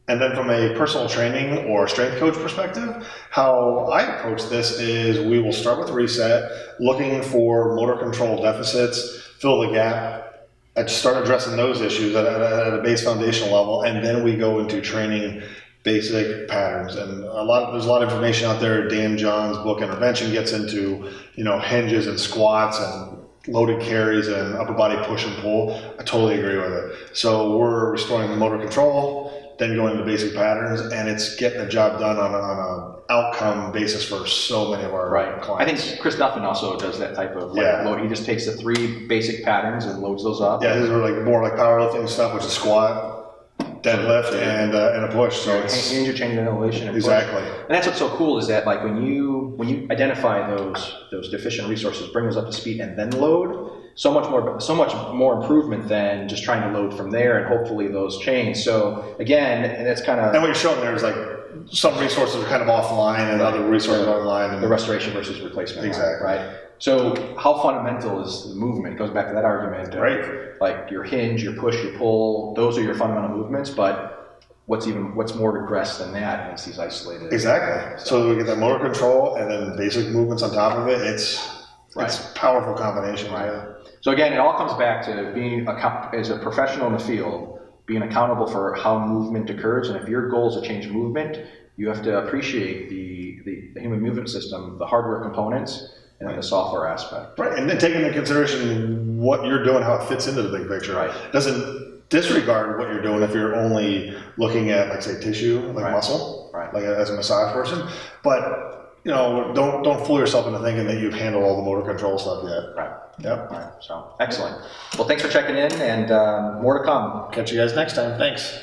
And then from a personal training or strength coach perspective, how I approach this is we will start with reset, looking for motor control deficits, fill the gap, and start addressing those issues at a base foundational level, and then we go into training basic patterns. And there's a lot of information out there. Dan John's book Intervention gets into, hinges and squats and loaded carries and upper body push and pull. I totally agree with it. So we're restoring the motor control, then going to basic patterns, and it's getting the job done on an outcome basis for so many of our clients. I think Chris Duffin also does that type of load. He just takes the 3 basic patterns and loads those up. Yeah, these are more like powerlifting stuff, which is squat, deadlift, and a push. So it's change and elevation and exactly. Push. And that's what's so cool is that when you identify those deficient resources, bring those up to speed, and then load. So much more improvement than just trying to load from there, and hopefully those change. So again, and it's kind of. And what you're showing there is some resources are kind of offline and other resources are online. And the restoration versus replacement. Exactly. Right. So how fundamental is the movement? It goes back to that argument. Right. Like your hinge, your push, your pull, those are your fundamental movements, but what's more regressed than that once these isolated. Exactly. So we get that motor control and then basic movements on top of it. It's a powerful combination. Right. Yeah. So again, it all comes back to being as a professional in the field, being accountable for how movement occurs. And if your goal is to change movement, you have to appreciate the human movement system, the hardware components, and then the software aspect. Right, and then taking into consideration what you're doing, how it fits into the big picture. Right. Doesn't disregard what you're doing if you're only looking at, say, tissue, muscle, as a massage person. But don't fool yourself into thinking that you've handled all the motor control stuff yet. Right. Yep. Right. So excellent. Well, thanks for checking in, and more to come. Catch you guys next time. Thanks.